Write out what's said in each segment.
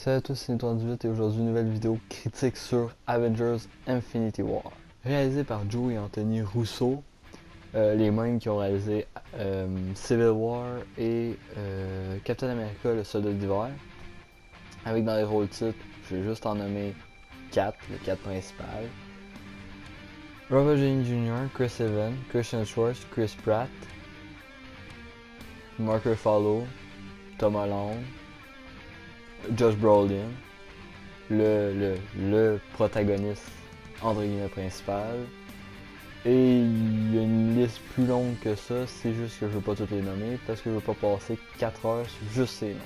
Salut à tous, c'est Nito18 et aujourd'hui une nouvelle vidéo critique sur Avengers Infinity War. Réalisé par Joe et Anthony Russo, les mêmes qui ont réalisé Civil War et Captain America, le soldat d'hiver. Avec dans les rôles titres, je vais juste en nommer 4, les 4 principales. Robert Downey Jr., Chris Evans, Christian Schwartz, Chris Pratt, Mark Ruffalo, Tom Holland, Josh Brolin, le protagoniste entre guillemets principal. Et il y a une liste plus longue que ça, c'est juste que je veux pas toutes les nommer parce que je veux pas passer 4 heures sur juste ces noms.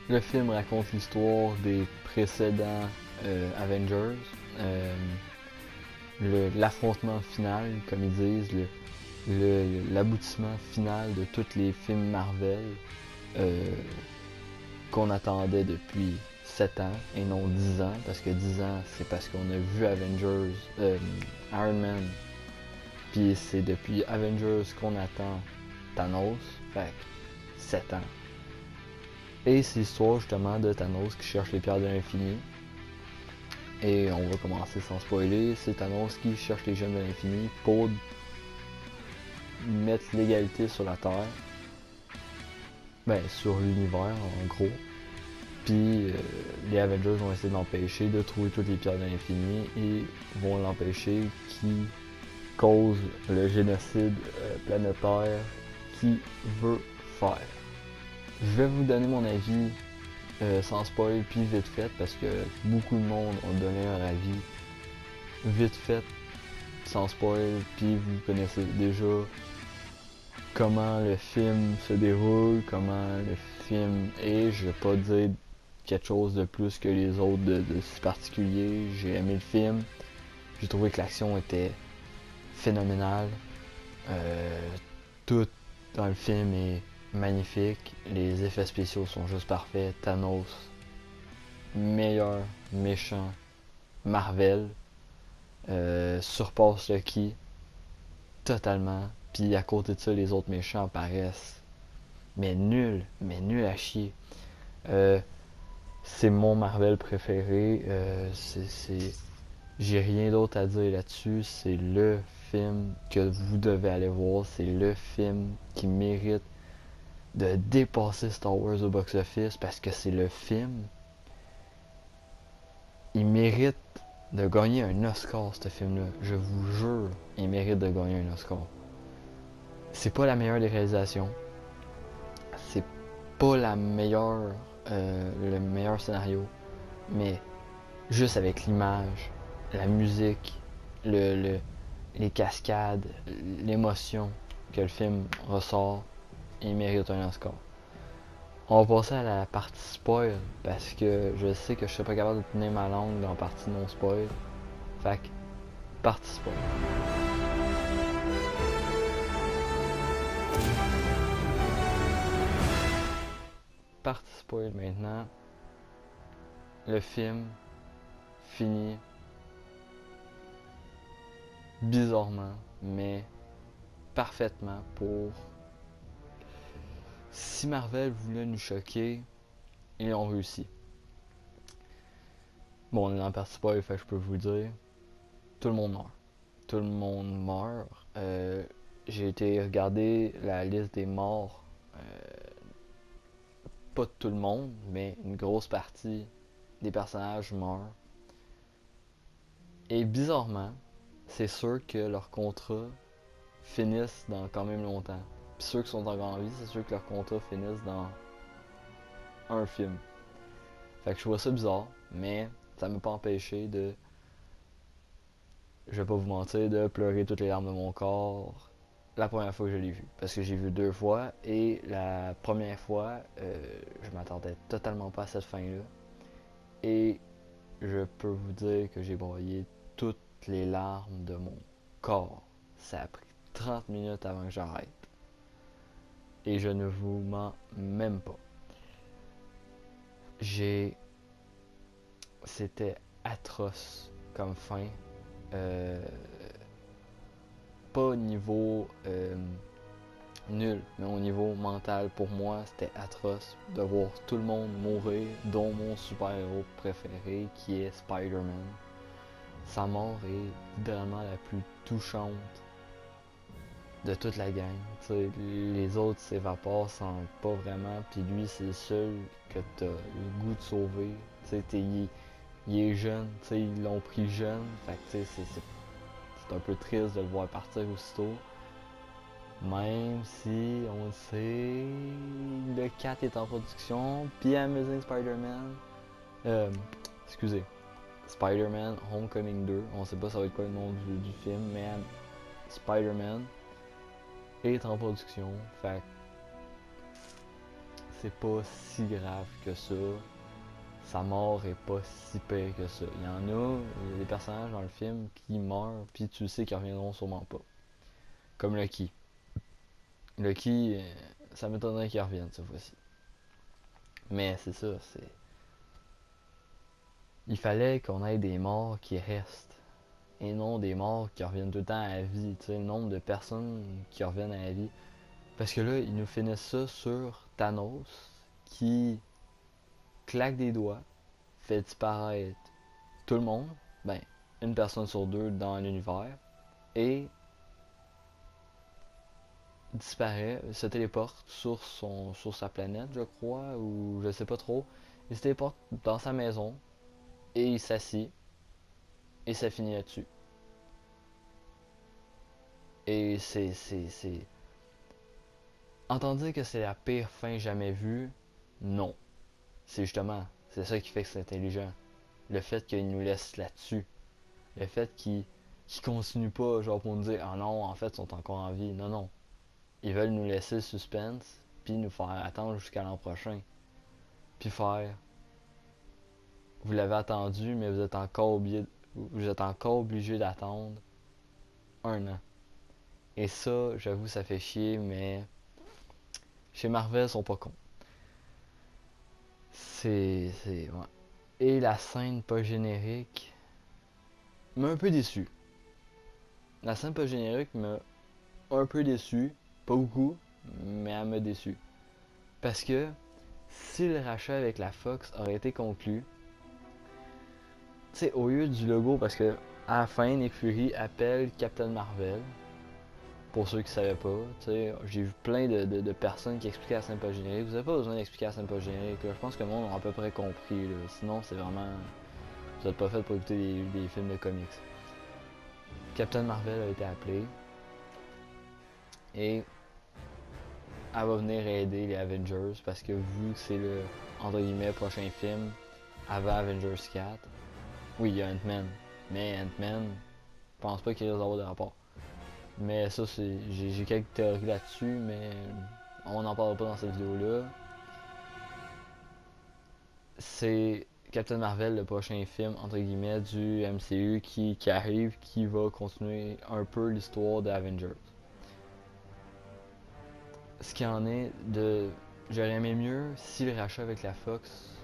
Le film raconte l'histoire des précédents Avengers, l'affrontement final, comme ils disent, l'aboutissement final de tous les films Marvel qu'on attendait depuis 7 ans et non 10 ans, parce que 10 ans c'est parce qu'on a vu Avengers, Iron Man, puis c'est depuis Avengers qu'on attend Thanos, fait 7 ans. Et c'est l'histoire justement de Thanos qui cherche les pierres de l'infini. Et on va commencer sans spoiler, c'est Thanos qui cherche les gemmes de l'infini pour mettre l'égalité sur la Terre. Ben, sur l'univers en gros. Puis les Avengers vont essayer d'empêcher de trouver toutes les pierres de l'infini et vont l'empêcher qui cause le génocide planétaire qu'il veut faire. Je vais vous donner mon avis sans spoil puis vite fait parce que beaucoup de monde ont donné leur avis vite fait sans spoil puis vous connaissez déjà comment le film se déroule, comment le film est. Je vais pas dire quelque chose de plus que les autres de si particulier. J'ai aimé le film. J'ai trouvé que l'action était phénoménale. Tout dans le film est magnifique. Les effets spéciaux sont juste parfaits. Thanos, meilleur méchant Marvel, surpasse Loki totalement. Puis à côté de ça, les autres méchants apparaissent mais nul à chier. C'est mon Marvel préféré. J'ai rien d'autre à dire là-dessus. C'est le film que vous devez aller voir. C'est le film qui mérite de dépasser Star Wars au box-office parce que c'est le film. Il mérite de gagner un Oscar, ce film-là. Je vous jure, il mérite de gagner un Oscar. C'est pas la meilleure des réalisations. C'est pas la meilleure, le meilleur scénario. Mais juste avec l'image, la musique, les cascades, l'émotion que le film ressort, il mérite un Oscar. On va passer à la partie spoil parce que je sais que je serais pas capable de tenir ma langue dans la partie non spoil. Fait que, partie spoil. Partie spoil maintenant. Le film finit bizarrement, mais parfaitement pour... Si Marvel voulait nous choquer, ils ont réussi. Bon, on est dans la partie spoil, fait que je peux vous dire, tout le monde meurt. Tout le monde meurt. J'ai été regarder la liste des morts. Pas tout le monde, mais une grosse partie des personnages meurent. Et bizarrement, c'est sûr que leurs contrats finissent dans quand même longtemps. Puis ceux qui sont encore en vie, c'est sûr que leurs contrats finissent dans un film. Fait que je vois ça bizarre, mais ça m'a pas empêché de, je vais pas vous mentir, de pleurer toutes les larmes de mon corps la première fois que je l'ai vu. Parce que j'ai vu 2 fois et la première fois, je m'attendais totalement pas à cette fin-là. Et je peux vous dire que j'ai broyé toutes les larmes de mon corps. Ça a pris 30 minutes avant que j'arrête. Et je ne vous mens même pas. C'était atroce comme fin. Pas au niveau nul. Mais au niveau mental, pour moi, c'était atroce de voir tout le monde mourir, dont mon super-héros préféré, qui est Spider-Man. Sa mort est littéralement la plus touchante de toute la gang. T'sais, les autres s'évaporent sans pas vraiment, puis lui, c'est le seul que t'as le goût de sauver. Il est jeune, ils l'ont pris jeune, fait que c'est un peu triste de le voir partir aussitôt. Même si, on le sait, le 4 est en production, puis Amazing Spider-Man, excusez, Spider-Man Homecoming 2, on sait pas ça va être quoi le nom du film, mais Spider-Man est en production, fait c'est pas si grave que ça. Sa mort est pas si pire que ça. Il y a des personnages dans le film qui meurent, puis tu sais qu'ils reviendront sûrement pas. Comme Lucky. Lucky, ça m'étonnerait qu'il revienne cette fois-ci. Mais c'est ça, c'est. Il fallait qu'on ait des morts qui restent. Et non des morts qui reviennent tout le temps à la vie. Tu sais, le nombre de personnes qui reviennent à la vie. Parce que là, ils nous finissent ça sur Thanos, qui claque des doigts, fait disparaître tout le monde, ben, une personne sur deux dans l'univers, et disparaît, se téléporte sur sa planète, je crois, ou je sais pas trop. Il se téléporte dans sa maison, et il s'assit, et ça finit là-dessus. Et c'est. Entendre dire que c'est la pire fin jamais vue, non. C'est justement, c'est ça qui fait que c'est intelligent. Le fait qu'il nous laisse là-dessus. Le fait qu'il continue pas, genre pour nous dire, ah non, en fait, ils sont encore en vie. Non, non. Ils veulent nous laisser le suspense, puis nous faire attendre jusqu'à l'an prochain. Puis faire, vous l'avez attendu, mais vous êtes encore obligé d'attendre un an. Et ça, j'avoue, ça fait chier, mais chez Marvel, ils sont pas cons. Ouais. Et la scène pas générique m'a un peu déçu. La scène pas générique m'a un peu déçu. Pas beaucoup, mais elle m'a déçu. Parce que si le rachat avec la Fox aurait été conclu, tu sais, au lieu du logo, parce que à la fin, Nick Fury appelle Captain Marvel. Pour ceux qui savaient pas, j'ai vu plein de personnes qui expliquaient la scène pas générique. Vous avez pas besoin d'expliquer la scène pas générique. Là. Je pense que le monde a à peu près compris. Là. Sinon, c'est vraiment. Vous êtes pas fait pour écouter des films de comics. Captain Marvel a été appelé. Et elle va venir aider les Avengers parce que vu que c'est le entre guillemets prochain film avant Avengers 4, oui, il y a Ant-Man. Mais Ant-Man, je pense pas qu'il risque d'avoir de rapport. Mais ça, j'ai quelques théories là-dessus, mais on n'en parlera pas dans cette vidéo-là. C'est Captain Marvel, le prochain film, entre guillemets, du MCU qui arrive, qui va continuer un peu l'histoire d'Avengers. Ce qui en est de... J'aurais aimé mieux si le rachat avec la Fox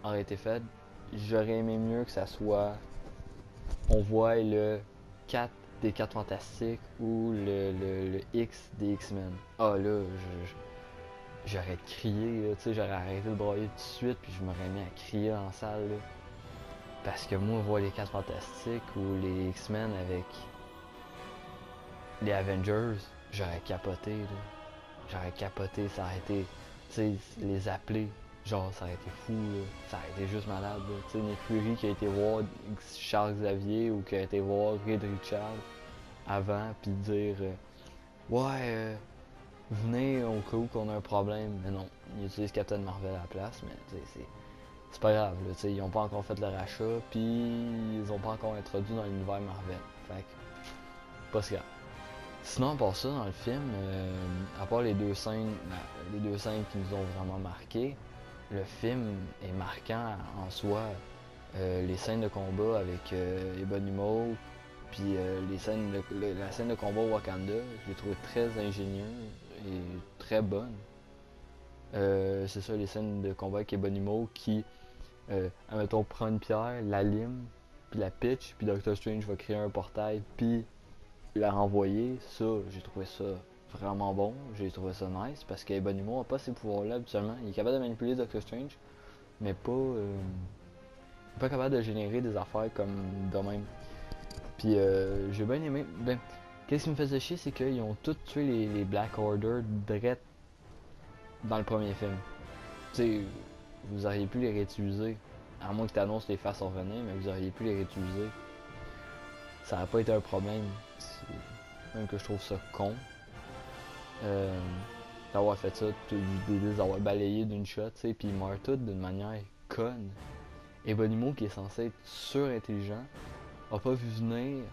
aurait été fait. J'aurais aimé mieux que ça soit... On voit le 4 des 4 Fantastiques ou le X des X-Men. Ah là, j'aurais crié, j'aurais arrêté de broyer tout de suite, puis je m'aurais mis à crier dans la salle. Là. Parce que moi, voir les 4 Fantastiques ou les X-Men avec les Avengers, j'aurais capoté. Là. J'aurais capoté, ça aurait été, les appeler, genre, ça aurait été fou, là. Ça aurait été juste malade. Tu sais, Nick Fury qui a été voir Charles Xavier ou qui a été voir Reed Richards avant, puis dire, ouais, venez au cas où qu'on a un problème. Mais non, ils utilisent Captain Marvel à la place, mais c'est pas grave, là, ils ont pas encore fait le rachat, puis ils ont pas encore introduit dans l'univers Marvel. Fait que, pas si grave. Sinon, pour ça, dans le film, à part les deux scènes qui nous ont vraiment marqué, le film est marquant en soi. Les scènes de combat avec Ebony Maw, puis la scène de combat au Wakanda, je l'ai trouvé très ingénieuse et très bonne. C'est ça, les scènes de combat avec Ebony Maw qui, admettons, prend une pierre, la lime, puis la pitch, puis Doctor Strange va créer un portail, puis la renvoyer, ça, j'ai trouvé ça vraiment bon. J'ai trouvé ça nice parce qu'Ebonimo n'a pas ces pouvoirs-là habituellement. Il est capable de manipuler Doctor Strange, mais pas capable de générer des affaires comme de même. Puis j'ai bien aimé. Ben, qu'est-ce qui me faisait chier, c'est qu'ils ont tous tué les Black Order direct dans le premier film. Tu sais, vous auriez pu les réutiliser. À moins que Thanos les fasse revenir, mais vous auriez pu les réutiliser. Ça n'a pas été un problème. Même que je trouve ça con. Euh, D'avoir fait ça, d'avoir balayé d'une shot, tu sais, puis ils meurent tous d'une manière conne. Ebonimo, qui est censé être surintelligent, a pas vu venir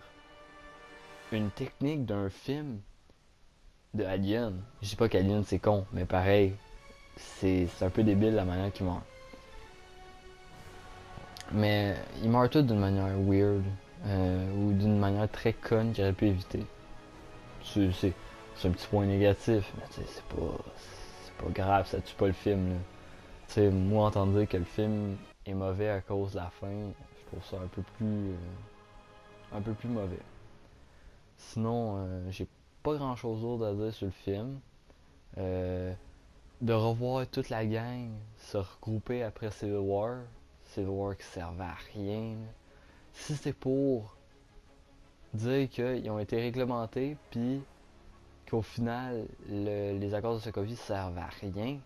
une technique d'un film de Alien. Je dis pas qu'Alien c'est con, mais pareil, c'est un peu débile la manière qu'il meurt. Mais il meurt tout d'une manière weird, ou d'une manière très conne qu'il aurait pu éviter. C'est un petit point négatif, mais c'est pas grave, ça tue pas le film. Là. T'sais, moi entendre dire que le film est mauvais à cause de la fin, je trouve ça un peu plus mauvais. Sinon, j'ai pas grand chose d'autre à dire sur le film. Euh, de revoir toute la gang se regrouper après Civil War qui servait à rien. Si c'est pour dire qu'ils ont été réglementés, puis qu'au final, les accords de Sokovie servent à rien,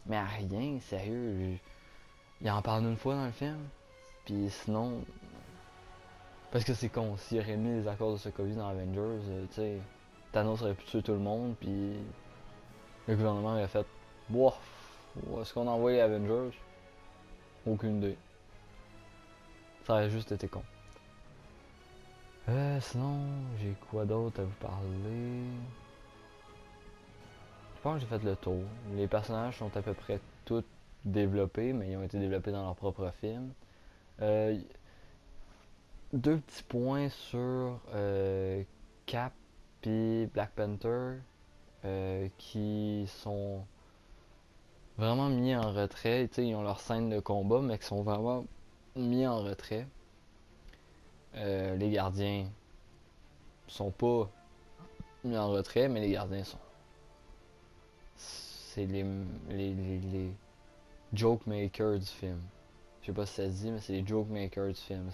mais à rien, sérieux. Il en parle une fois dans le film, puis sinon, parce que c'est con, s'il aurait mis les accords de Sokovie dans Avengers, tu sais, Thanos aurait pu tuer tout le monde, puis le gouvernement aurait fait bof, où est-ce qu'on envoie les Avengers? Aucune idée. Ça aurait juste été con. Sinon, j'ai quoi d'autre à vous parler? Je pense que j'ai fait le tour. Les personnages sont à peu près tous développés, mais ils ont été développés dans leur propre film. Euh, Deux petits points sur Cap et Black Panther qui sont vraiment mis en retrait. T'sais, ils ont leur scène de combat, mais qui sont vraiment mis en retrait. Les gardiens sont pas mis en retrait, mais les gardiens sont. C'est les joke makers du film. Je sais pas si ça se dit, mais c'est les joke makers du film.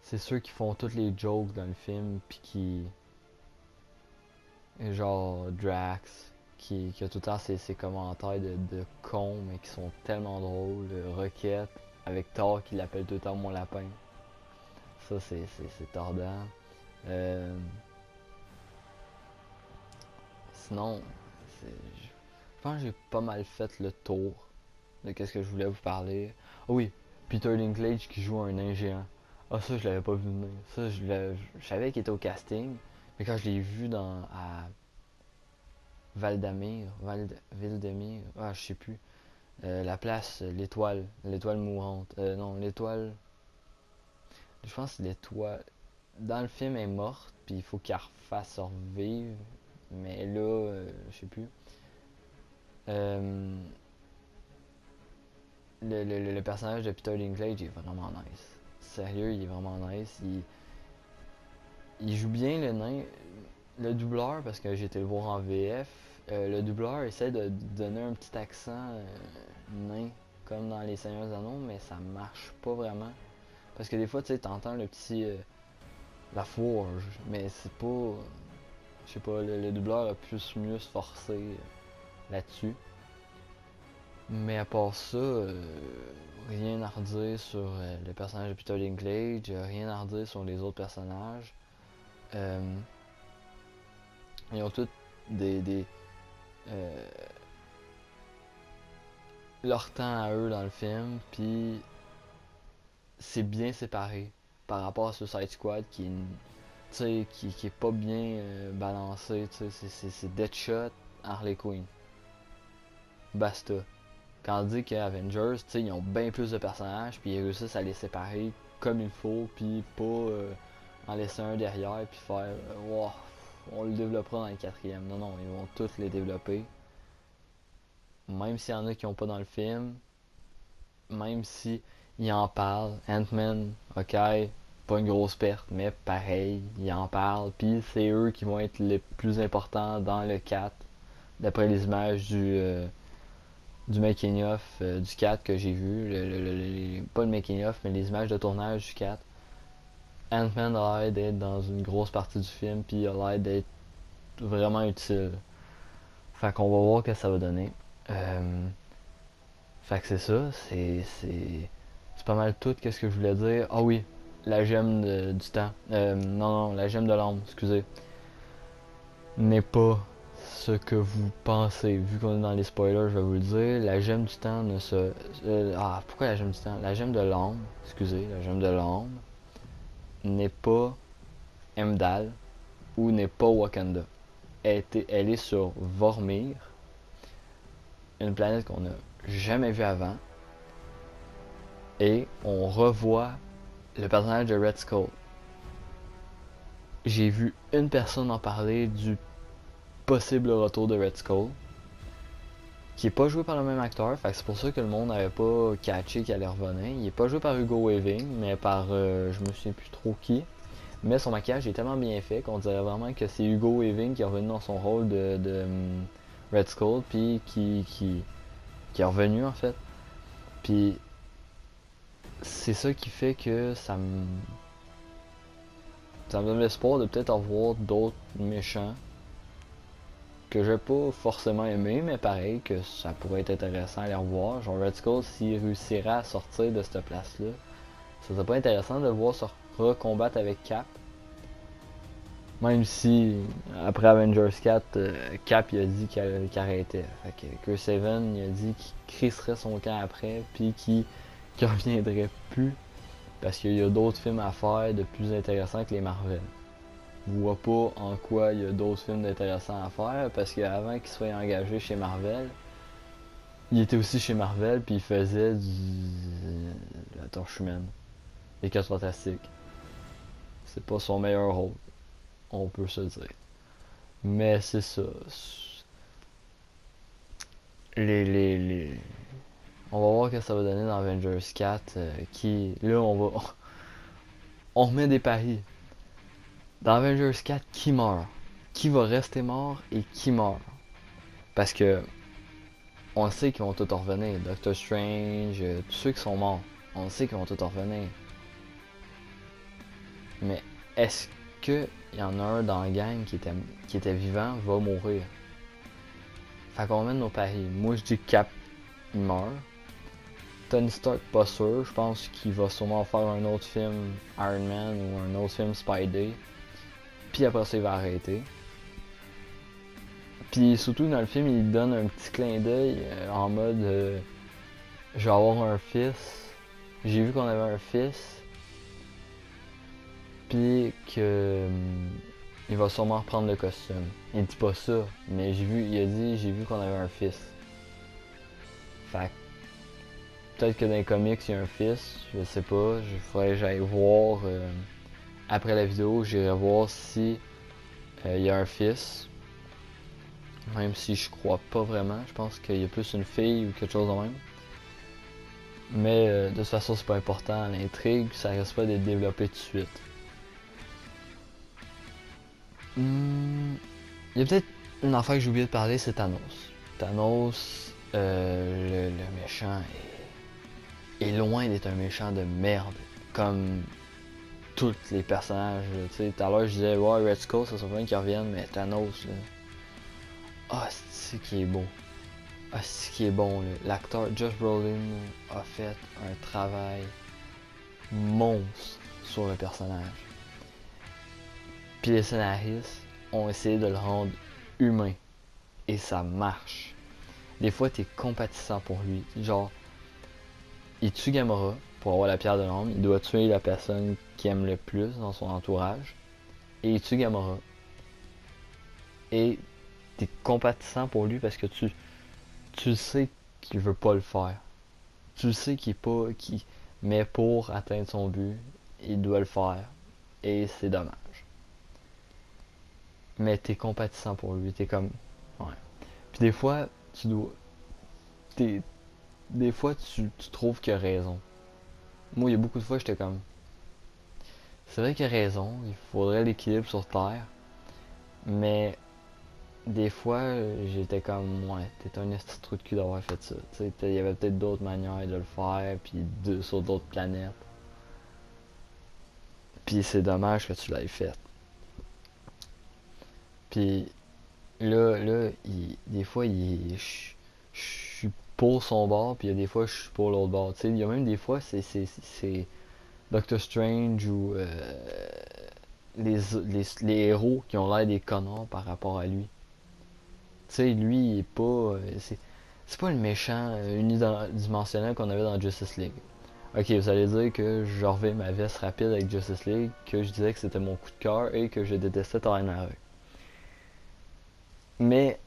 C'est ceux qui font toutes les jokes dans le film, puis qui. Genre Drax, qui a tout le temps ces commentaires de cons, mais qui sont tellement drôles. Rocket, avec Thor qui l'appelle tout le temps mon lapin. Ça, c'est tordant. Euh, Sinon, je pense que j'ai pas mal fait le tour de qu'est-ce que je voulais vous parler. Oh oui, Peter Dinklage qui joue un nain géant. Ah ça, je l'avais pas vu venir. Ça, je savais qu'il était au casting, mais quand je l'ai vu à Valdemir, ah je sais plus. La place, l'étoile mourante. Non, l'étoile. Je pense que c'est l'étoile. Dans le film, elle est morte, puis il faut qu'elle refasse revivre. Mais là, je sais plus. Euh, le personnage de Peter Dinklage est vraiment nice. Sérieux, il est vraiment nice. Il joue bien le nain. Le doubleur, parce que j'ai été le voir en VF, le doubleur essaie de donner un petit accent nain, comme dans Les Seigneurs des Anneaux, mais ça marche pas vraiment. Parce que des fois, tu sais, t'entends le petit. La forge, mais c'est pas. Je sais pas, le doubleur a plus mieux se forcer là-dessus. Mais à part ça, rien à redire sur le personnage de Peter Dinklage, rien à redire sur les autres personnages. Euh, Ils ont tous des leur temps à eux dans le film, puis c'est bien séparé par rapport à Suicide Squad qui est pas bien balancé. C'est Deadshot, Harley Quinn, basta. Quand on dit que Avengers, ils ont bien plus de personnages, puis ils réussissent à les séparer comme il faut, puis pas en laisser un derrière, puis faire wow, on le développera dans le quatrième. Non, non, ils vont tous les développer. Même s'il y en a qui n'ont pas dans le film, même si ils en parlent. Ant-Man, ok, pas une grosse perte, mais pareil, ils en parlent, puis c'est eux qui vont être les plus importants dans le 4, d'après les images du making of du 4 que j'ai vu, pas le making of, mais les images de tournage du 4. Ant-Man a l'air d'être dans une grosse partie du film, puis il a l'air d'être vraiment utile. Fait qu'on va voir ce que ça va donner. Fait que c'est ça, c'est pas mal tout qu'est-ce que je voulais dire. Ah oui, la gemme du temps. Non, la gemme de l'ombre, excusez. N'est pas ce que vous pensez. Vu qu'on est dans les spoilers, je vais vous le dire. La gemme du temps ne se... pourquoi la gemme du temps? La gemme de l'ombre, excusez, la gemme de l'ombre n'est pas Heimdall ou n'est pas Wakanda. Elle est sur Vormir, une planète qu'on n'a jamais vue avant. Et on revoit le personnage de Red Skull. J'ai vu une personne en parler du possible retour de Red Skull, qui est pas joué par le même acteur, fait que c'est pour ça que le monde n'avait pas catché qu'il allait revenir. Il est pas joué par Hugo Weaving, mais par je me souviens plus trop qui. Mais son maquillage est tellement bien fait qu'on dirait vraiment que c'est Hugo Weaving qui est revenu dans son rôle de Red Skull, puis qui est revenu en fait. Puis c'est ça qui fait que ça me donne l'espoir de peut-être avoir d'autres méchants que j'ai pas forcément aimé, mais pareil, que ça pourrait être intéressant à les revoir. Genre Red Skull, s'il réussirait à sortir de cette place-là, ça serait pas intéressant de le voir se recombattre avec Cap. Même si, après Avengers 4, Cap il a dit qu'il arrêtait. Fait que Chris Evans il a dit qu'il crisserait son camp après, puis qu'il reviendrait plus, parce qu'il y a d'autres films à faire de plus intéressants que les Marvel. Je vois pas en quoi il y a d'autres films d'intéressants à faire, parce qu'avant qu'il soit engagé chez Marvel, il était aussi chez Marvel, puis il faisait la Torche Humaine, les 4 Fantastiques. C'est pas son meilleur rôle, on peut se le dire. Mais c'est ça. On va voir ce que ça va donner dans Avengers 4, qui... Là, on remet des paris. Dans Avengers 4, qui meurt? Qui va rester mort et qui meurt? Parce que on sait qu'ils vont tous revenir. Doctor Strange, tous ceux qui sont morts, on sait qu'ils vont tous revenir. Mais est-ce qu'il y en a un dans la gang qui était vivant, va mourir? Fait qu'on mène nos paris. Moi je dis Cap, il meurt. Tony Stark, pas sûr. Je pense qu'il va sûrement faire un autre film Iron Man ou un autre film Spidey. Puis après ça, il va arrêter. Puis surtout dans le film, il donne un petit clin d'œil en mode je vais avoir un fils. J'ai vu qu'on avait un fils. Puis que il va sûrement reprendre le costume. Il dit pas ça, mais il a dit j'ai vu qu'on avait un fils. Fait peut-être que dans les comics il y a un fils, je sais pas. Il faudrait que j'aille voir après la vidéo, j'irai voir si il y a un fils. Même si je crois pas vraiment, je pense qu'il y a plus une fille ou quelque chose de même. Mais de toute façon, c'est pas important. L'intrigue, ça risque pas d'être développé tout de suite. Il y a peut-être une affaire que j'ai oublié de parler, c'est Thanos. Thanos, le méchant, est loin d'être un méchant de merde. Comme tous les personnages. Tout à l'heure, je disais, ouais, Red Skull, ça serait bien qu'ils reviennent, mais Thanos, là. Ah, c'est qui est beau. Ah, c'est qui est bon, là. L'acteur Josh Brolin a fait un travail monstre sur le personnage. Puis les scénaristes ont essayé de le rendre humain. Et ça marche. Des fois, t'es compatissant pour lui. Genre, il tue Gamora pour avoir la pierre de l'ombre. Il doit tuer la personne qu'il aime le plus dans son entourage. Et il tue Gamora. Et t'es compatissant pour lui parce que tu sais qu'il veut pas le faire. Tu sais mais pour atteindre son but, il doit le faire. Et c'est dommage. Mais t'es compatissant pour lui, t'es comme... Ouais. Puis des fois, des fois, tu trouves qu'il a raison. Moi, il y a beaucoup de fois, j'étais comme... c'est vrai qu'il a raison, il faudrait l'équilibre sur Terre, mais des fois, j'étais comme, ouais, t'es un esti de trou de cul d'avoir fait ça. Tu sais, il y avait peut-être d'autres manières de le faire, puis sur d'autres planètes. Puis c'est dommage que tu l'aies fait. Puis des fois, je suis pour son bord, puis il y a des fois, je suis pour l'autre bord. Tu sais, il y a même des fois, c'est Doctor Strange ou les héros qui ont l'air des connards par rapport à lui. Tu sais, lui, il est pas. C'est pas le méchant unidimensionnel qu'on avait dans Justice League. Ok, vous allez dire que je revais ma veste rapide avec Justice League, que je disais que c'était mon coup de cœur et que je détestais Thor Ragnarok. Mais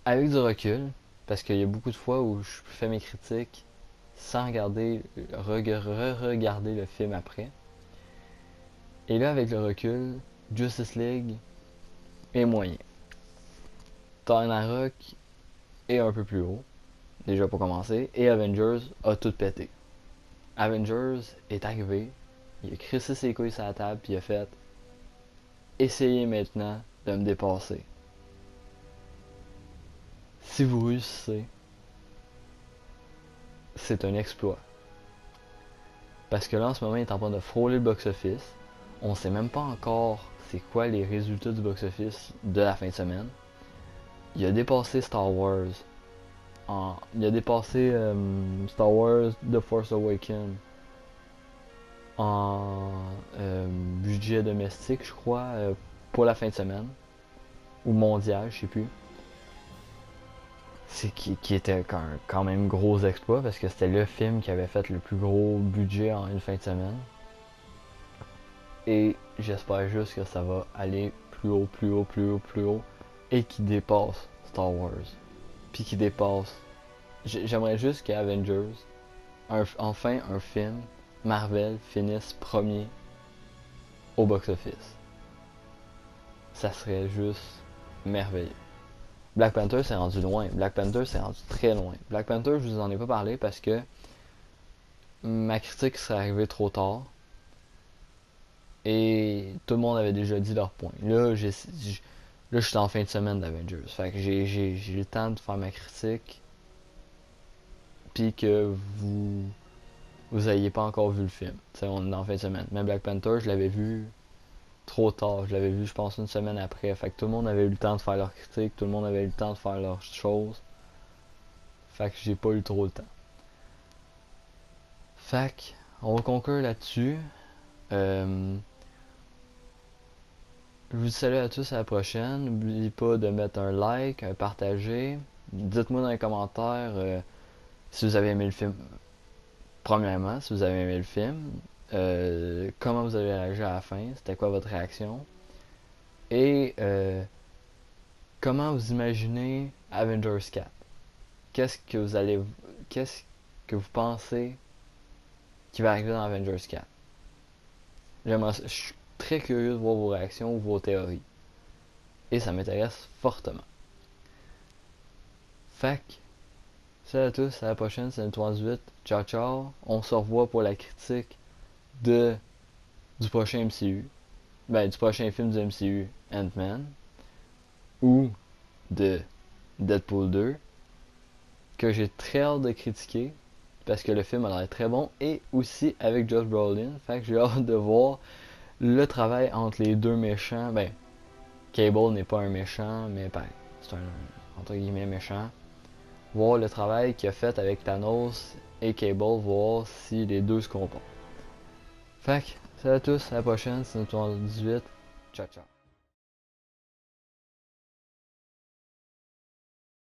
avec du recul, parce qu'il y a beaucoup de fois où je fais mes critiques sans regarder, re-regarder le film après. Et là, avec le recul, Justice League est moyen. Thor Ragnarok est un peu plus haut, déjà pour commencer, et Avengers a tout pété. Avengers est arrivé, il a crissé ses couilles sur la table, puis il a fait essayez maintenant de me dépasser. Si vous réussissez, c'est un exploit. Parce que là, en ce moment, il est en train de frôler le box-office. On sait même pas encore c'est quoi les résultats du box-office de la fin de semaine. Il a dépassé Star Wars. Il a dépassé Star Wars The Force Awakens en budget domestique, je crois, pour la fin de semaine. Ou mondial, je sais plus. C'est qui était quand même gros exploit parce que c'était le film qui avait fait le plus gros budget en une fin de semaine. Et j'espère juste que ça va aller plus haut, plus haut, plus haut, plus haut et qu'il dépasse Star Wars. Puis qu'il dépasse. J'aimerais juste qu'Avengers, enfin un film, Marvel finisse premier au box-office. Ça serait juste merveilleux. Black Panther s'est rendu loin. Black Panther s'est rendu très loin. Black Panther, je vous en ai pas parlé parce que ma critique serait arrivée trop tard. Et tout le monde avait déjà dit leur point. Là, je suis en fin de semaine d'Avengers. Fait que j'ai le temps de faire ma critique. Puis que vous ayez pas encore vu le film. T'sais, on est en fin de semaine. Mais Black Panther, je l'avais vu trop tard. Je l'avais vu, je pense, une semaine après. Fait que tout le monde avait eu le temps de faire leur critique. Tout le monde avait eu le temps de faire leurs choses. Fait que j'ai pas eu trop le temps. Fait que, on va conclure là-dessus. Je vous salue à tous à la prochaine. N'oubliez pas de mettre un like, un partager. Dites-moi dans les commentaires si vous avez aimé le film. Premièrement, si vous avez aimé le film. Comment vous avez réagi à la fin. C'était quoi votre réaction. Et comment vous imaginez Avengers 4. Qu'est-ce que vous pensez qui va arriver dans Avengers 4. Je suis très curieux de voir vos réactions ou vos théories. Et ça m'intéresse fortement. Fait que, salut à tous, à la prochaine, c'est le 38. Ciao ciao. On se revoit pour la critique du prochain MCU. Ben, du prochain film du MCU, Ant-Man. Ou de Deadpool 2. Que j'ai très hâte de critiquer. Parce que le film a l'air très bon. Et aussi avec Josh Brolin. Fait que j'ai hâte de voir le travail entre les deux méchants. Ben, Cable n'est pas un méchant, mais ben, c'est un entre guillemets méchant. Voir le travail qu'il a fait avec Thanos et Cable, voir si les deux se comportent. Fait que, salut à tous, à la prochaine, c'est notre 18. Ciao ciao.